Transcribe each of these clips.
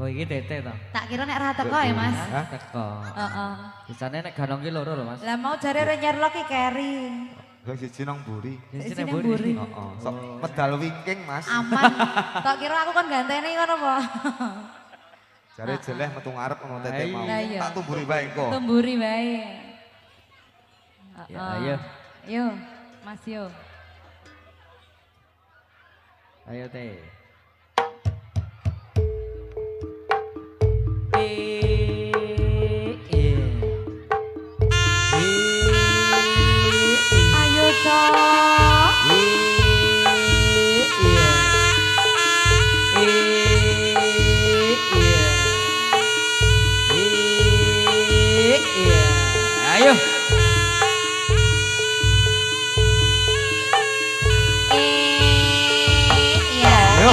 Oh iki tete to. Tak kira nek ra teko ya Mas. Hah? Teko. Heeh. Bisane nek ganong ki loro lho Mas. Lah mau jare re nyerlok ki keri. Sing siji nang mburi. Siji Siji nang nang mburi. mburi. Heeh. Sok medal wingking, Mas. Aman. Tak kira aku kan ganteni ngono apa. Jare jeleh metu ngarep ngono tete mau. Lah iya. Tak tumburi bae engko. Tumburi bae. Ya ayo. Yo, Mas yo. Ayo teh. Ayo Cok. Ayo. Ayo. Ayo.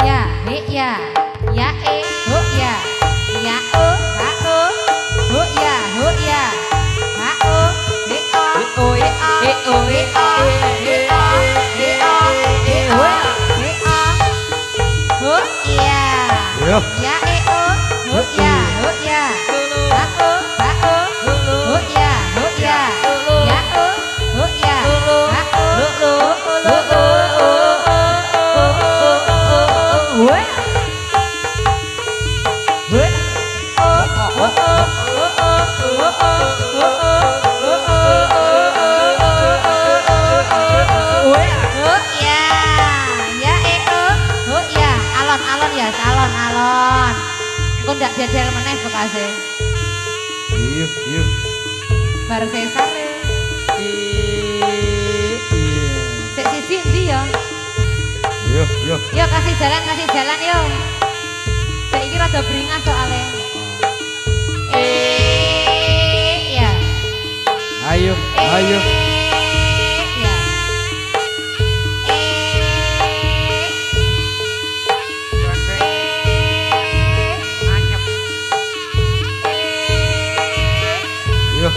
Ya ya ya aku ya ya ya alon-alon ya alon-alon engko ndak jajal meneh bekase Iya, iya. bar sesar sik sisi ndi ya Yo, yo. yo kasih jalan yo saiki rada beringas soalnya ya Ayo, ayo. ya Yo.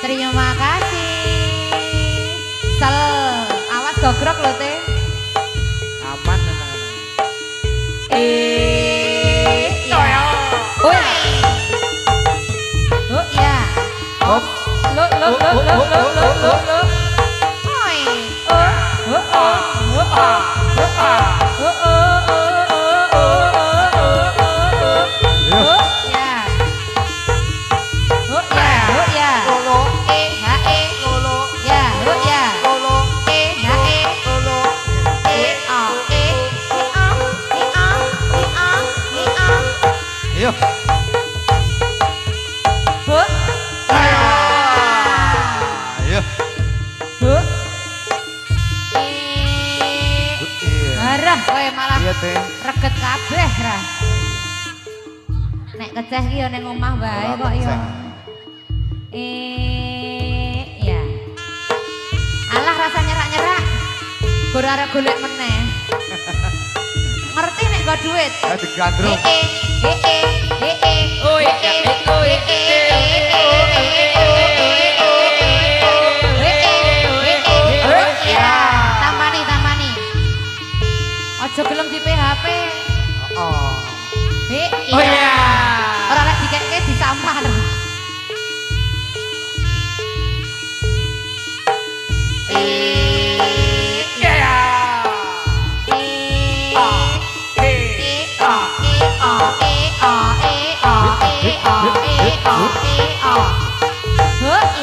Terima kasih. Sel, awas gogrok loh teh. Aman tenang. Ya. Oh ya. Oh ya. Hop. Lo. Oi. Yo. Ya. Oh ya. Lolo. Lolo. Ya, ya. Lolo. Lolo. Yo. Ayo. Iya. Arah kowe malah Iya, Teh. reget kabeh ra. Nek keceh ki yo ning omah wae kok yo. Ya. Alah rasa nyerak-nyerak. Gur arek golek meneh. Ngerti nek go duit. Digandrung. Oh ya.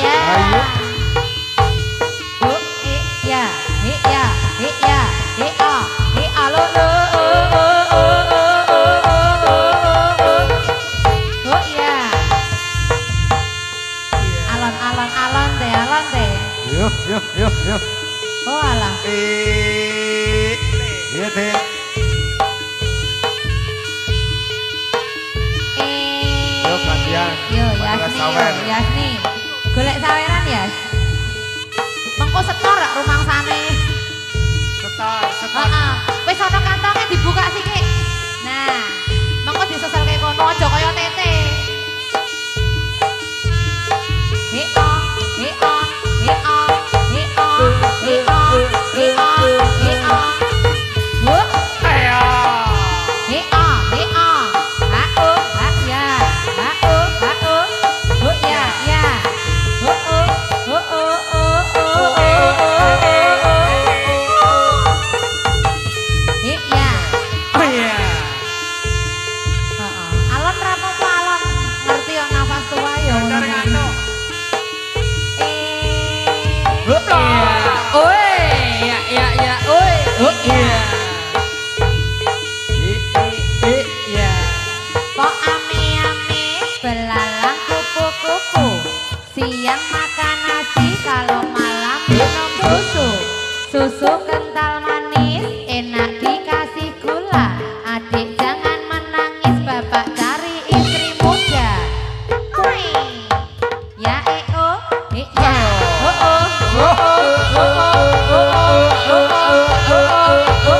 ya. Ayo. Ya, ya, ya, ya, lo lo. Ya. Alon teh. Yuk, yuk, yuk, yuk. Oh alah. Iya teh. Yuk gantian. Yo Masalah Yasni, sawer. Yasni. Golek saweran ya. Mengko setor rak rumangsane. Setor. Heeh. Wis ana kantonge dibuka siki. Nah, mengko diseselke kono aja kaya tete. Heo, heo, heo, heo, heo, heo, heo. Wuh. Ayo. Heo, heo. Hao, ha ya. Hao, hao. Oh ya, ya. Oh oh, oh oh, oh oh, ya. Oh iya. Heeh. Alon ra apa-apa alon. Ngerti yo nafas tua yo. Bener ngantuk. Oh iya. Oi, ya ya ya. Oi. Oh iya. Iya. Kok ame-ame belalang kupu-kupu. Siang makan nasi kalau malam minum susu. Susu kental manis enak dikasih gula. Adik jangan menangis bapak cari istri muda. Hui. Ya oh, ya. Oh oh, oh oh, oh oh, oh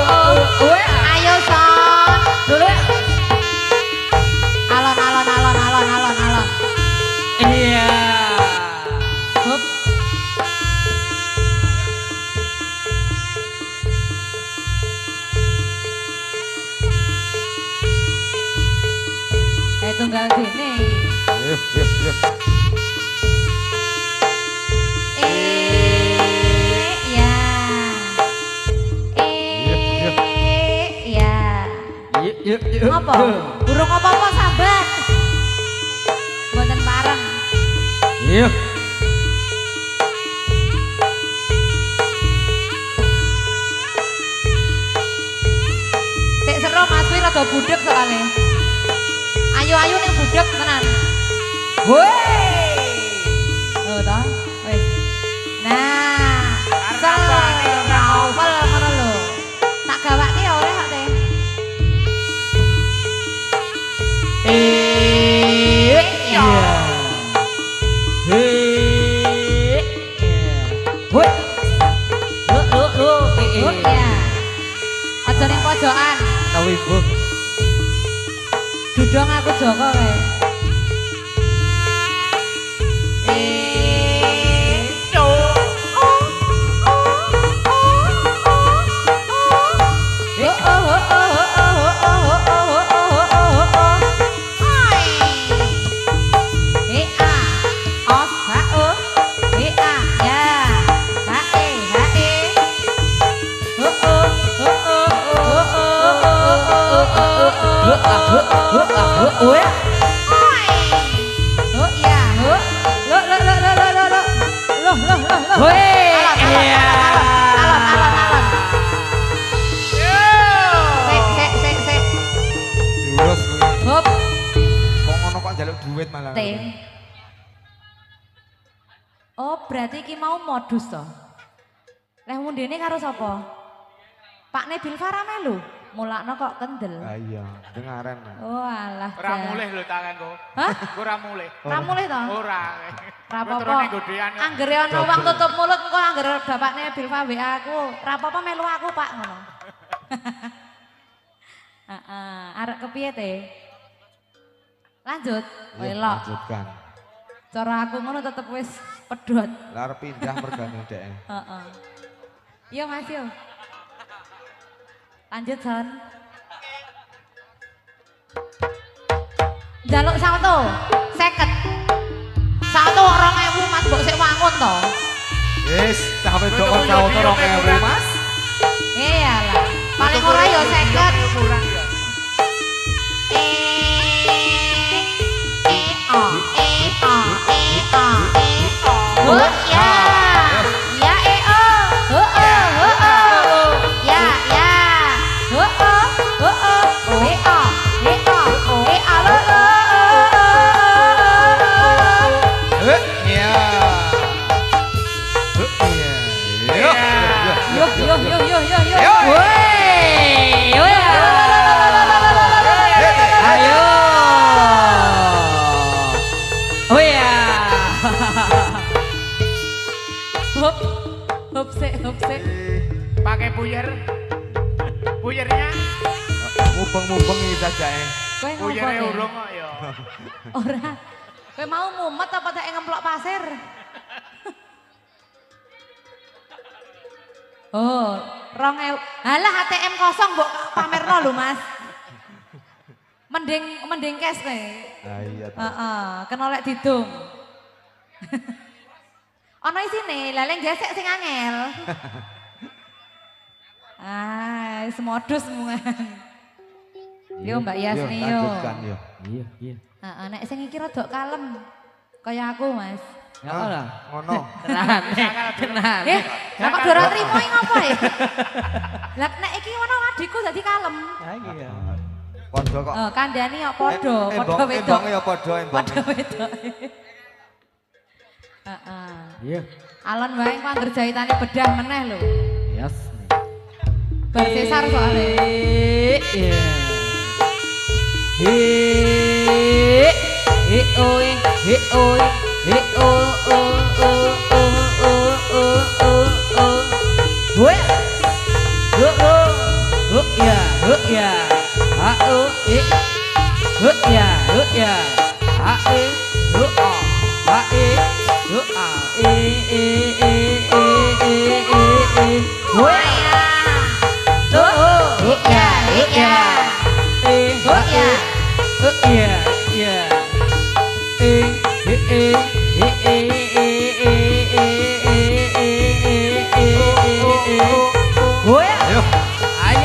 oh. Ayo son. Dulu. Alon. Iya. Hup. Tunggal dene. Yuk, yuk, yuk. Ya. Ya. Yuk. Apa? Burung apa-apa sambat. Mboten pareng. Yuk. Sik seru Mas Wi rada budek soalnya. Ayo ning budek tenan. Woi. Oh toh. Wis. Nah, Arep nambani yo, ora novel ngono lho. Tak gawake ya oleh kok teh. Iya. Woi. Lo. Oh iya. Aja ning pojokan. Tahu ibu. Dudong aku Joko kae. Woi. Oh iya, lo. Woi. Iya. Alon. Sik. Lurus kuwi. Hop, Kok ngono kok njaluk duit malah. T. Oh, berarti iki mau modus to. Leh mundene karo sapa? Pakne Bilfara melu. Mulakno kok kendel. Ah iya, dengaren. Oh alah. Ora Jan. mulih lho tanganku. Hah? Ora mulih. Ra mulih to? Ora. Ra Terus apa-apa. ning godean. Anggere ana wong tutup mulut engko anggere bapakne Bilfa WA aku. Ra apa-apa melu aku, Pak, ngono. Heeh, arek kepiye te? Lanjut. Yuk, Welok. lanjutkan. Cara aku ngono tetep wis pedhot. Lar pindah mergane dhek. Heeh. Iya, Mas yo. Lanjut, Son. Jaluk salto 50. Salto 2000 Mas, mbok sik wangun to. Wis, cah wedok kok tau to 2000, Mas. Iyalah. Paling ora yo 50. Kurang ya. Oh, Hup sik. Pakai buyer. Buyernya, Mubeng-mubeng ini saja ya. Kowe ngopo? buyernya Dek? urung kok ya. Ora. Kowe mau mumet apa tak ngemplok pasir? Oh, 2.000. Halah ATM kosong mbok pamerno lho, Mas. Mending cash kowe. Ah iya. Heeh, kena lek didung. Ono isine, laleng gesek sing angel. Ah, semodus mungan. Yo Mbak Yasni yo. Lanjutkan yo. Iya, iya. Heeh, nek sing iki rada kalem. Kaya aku, Mas. Ya ora. Ngono. Tenan, tenan. Lah kok ora trimo iki ngopo ya? Lah nek iki ngono adikku dadi kalem. Iya. Podo kok. Kandhani kok padha wedok. Embonge ya podo embonge. Padha wedok. Heeh. Iya. Alon wae ku anggere jahitane bedah meneh lho. Yes. Bar sesar soalnya. Iya. Oi, oi, Ayo. Ayo. Iya. Iya. Ya ya. Ayo.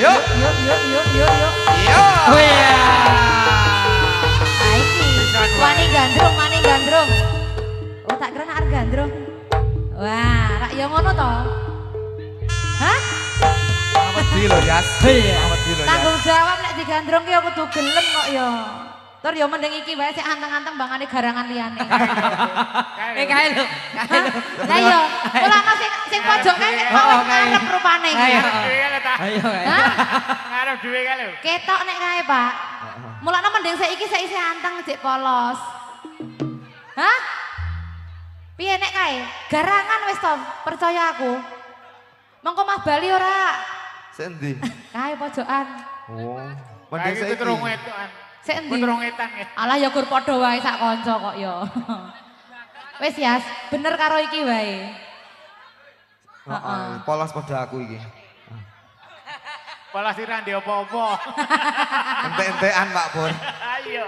Ya. Yo. Iya. Iya. Wani gandrung. Oh tak kira nak gandrung. Wah, rak yo ngono to. Hah? Amat di lo Yas. Iya. Amat di lo Yas. Tanggung jawab nek digandrung ki aku kudu gelem kok yo. Tur yo mending iki wae sik anteng-anteng bangane garangan liyane. Kae lho. Lah yo, ora ana sing pojok kae sing mau ngarep rupane iki. Ayo. Duwe kali ta. Ayo. Hah? Ngarep duwe kali. Ketok nek kae, Pak. Mulane mending saiki sik isih anteng jek polos. Hah? Piye nek kae? Garangan wis to, percaya aku. Mengko Mas Bali ora? Sendi. Kae pojokan. Oh. Mending Mending saiki saiki. terung wedokan. Sik endi? Terung etan ya. Alah ya gur padha wae sak kanca kok ya. Wis Yas, bener karo iki wae. Heeh. Polos pada aku iki. Pola siran di apa-apa. Ente-entean Pak Pur. Ayo.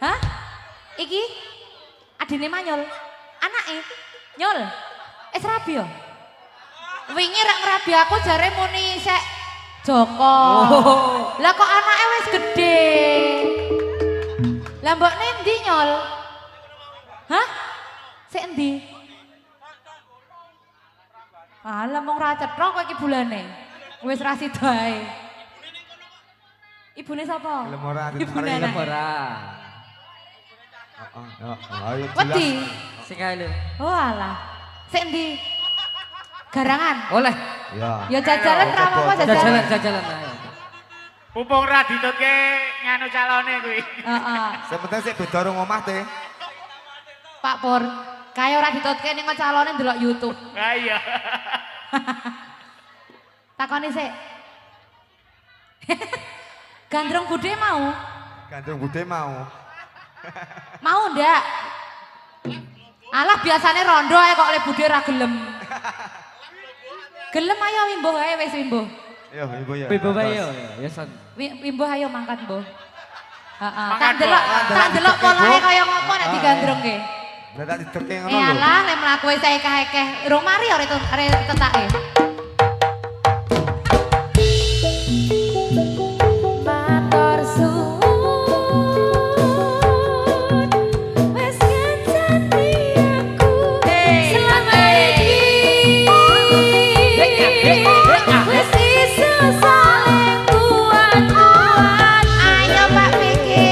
Hah? Iki adine Manyol. Anake Nyol. Rabi yo. Wingi rak ngrabi aku jare muni sek Joko. Lah kok anake wis gedhe. Lah mbokne endi Nyol? Hah? Sik endi? Alah mong ra cetha kok iki bulane. Wis ra sida ae. Ibune sapa? Gelem ora Ibune ditarik. anake. Ora. Heeh. Ayo jelas. Wedi. Sing kae lho. Oh alah. Sik endi? Garangan. Oleh. Ya. Ya jajalan ra apa-apa jajalan. Jajalan ayo. Pupung ra ditutke nganu calone kuwi. Heeh. Sing penting sik beda rong omah teh. Pak Pur, kaya ora ditutke ning calone ndelok YouTube. Ha iya. Takoni sik. Gandrung Bude mau? Gandrung bude mau. Mau ndak? Alah biasane rondo ae kok le Bude ra gelem. Gelem ayo wimbo ae wis wimbo. Yo ibu ya. Bibo bae yo. Ya son. Wimbo ayo mangkat, Mbah. Heeh. Mangkat, Tak delok polahe kaya ngopo nek digandrungke. Lah tak diterke ngono lho. Alah lek mlaku wis akeh-akeh. Rung mari ora tetake. Matur suwun wis ngancani aku selama iki wis iso saling buat ayo Pak Pikir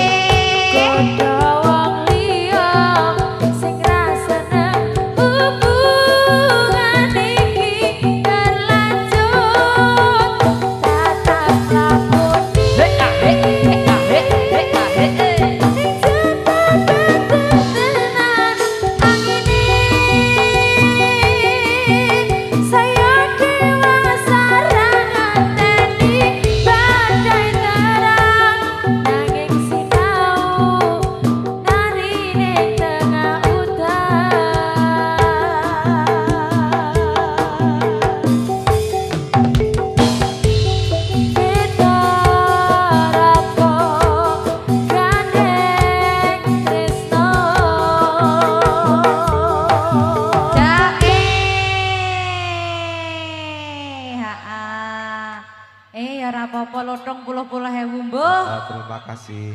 Ya ora apa-apa lotong puluh-puluh hewu mbuh. Terima kasih.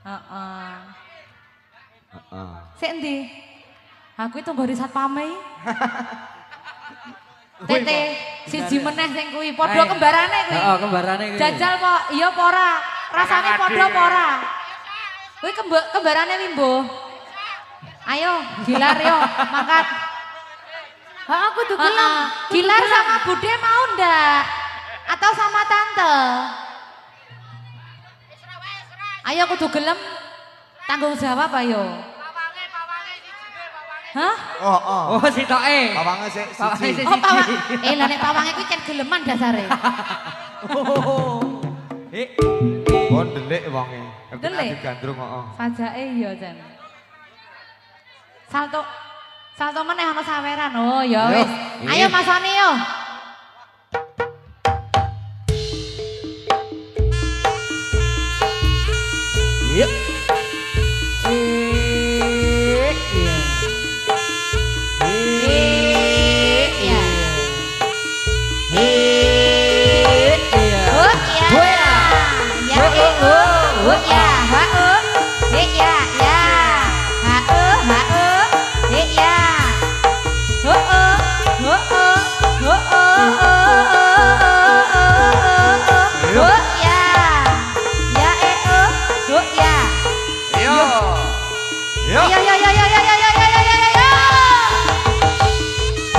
Heeh. Heeh. Sik endi? Aku itu nggori satpame. Tete, siji meneh sing kuwi padha kembarane kuwi. Heeh, kembarane kuwi. Jajal kok, iya apa ora? Rasane padha apa ora? Kuwi kembarane Wimbo. Ayo, Gilar yo, mangkat. Aku tuh Gilar sama Bude mau ndak? Atau sama tante? Ayo kudu gelem tanggung jawab ayo. Hah? Oh, Oh, sitoke. Pawange sik Pawange siji. sik. Oh, pawang. Lah nek pawange kuwi cen geleman dasare. Oh. Kon delik wonge. Delik? Digandrung heeh. Sajake iya jan. Salto meneh ana saweran. Oh ya Yo, wis. iya. Ayo masane yo. Yuk. Iya. Iya. Oh iya. Ya oh ya. Ha oh. Ya ya. Ha oh ha oh. Ya. Oh oh. Oh oh. Oh oh. Oh ya. Ya oh. Oh ya. Yo. Yo. Yo yo yo yo yo yo yo yo yo yo yo.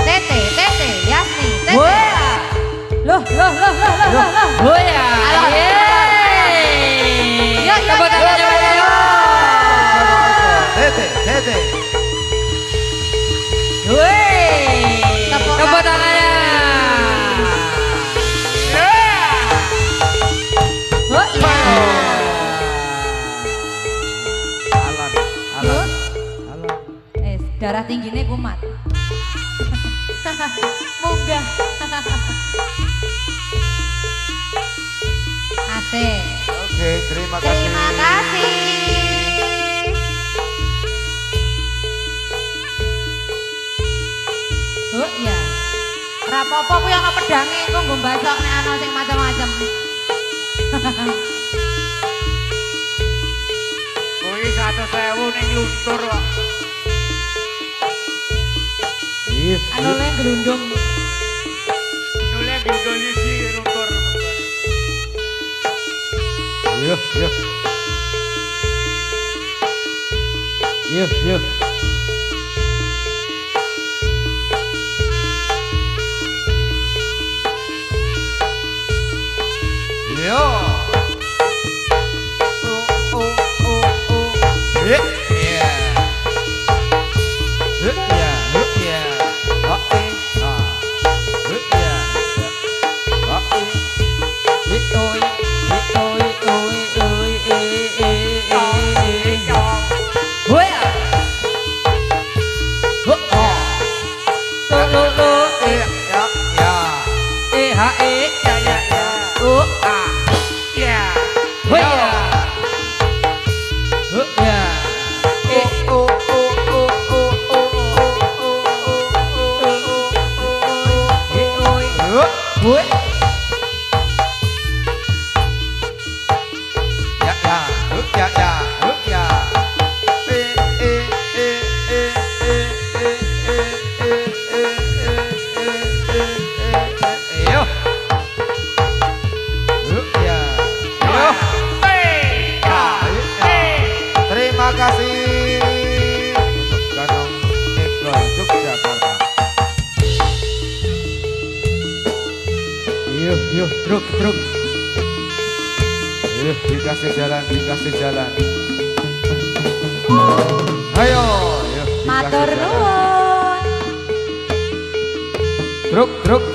Tete, Tete, Yasni, Tete. Loh. Oh ya. Ayo. Yo, yo, Tepuk yo, tangannya yo, Pak yo. Yo. Tete, tete. Woi. Tepuk tangannya. Oh iya. Alan, alan, alan. Darah tingginya kumat. Munggah. Asik. Oke, terima kasih. Terima kasih. Oh iya. Rapopo ku yang ana pedange engko nggo mbasok nek ana sing macam-macam. Kuwi 100.000 ning luntur kok. Anu le gelundung. Nule gundul siji luntur. Yo, yo. Yuk, yuk. Yo. Iya. Iya. Iya. Iya. Oke. Ah. Iya. Oke. Oi, oi, oi, oi, Woi. Oh. Lo, Ya, ya, ya. H E. Ya ya ya. Oh, A. Ya. Woi. Oh, ya. Oh, oh, oh, oh, oh, oh, Oi. oh. Woi. Ya, ya. Ya, ya. Ya. Eh, eh, eh, eh, eh, eh, eh, Yo. Ya. Yo. Terima kasih untuk Ganong Eagle Yogyakarta. Yuk, truk. Dikasih jalan, dikasih jalan. Ayo, yuk. dikasih Matur jalan. nuwun. Truk.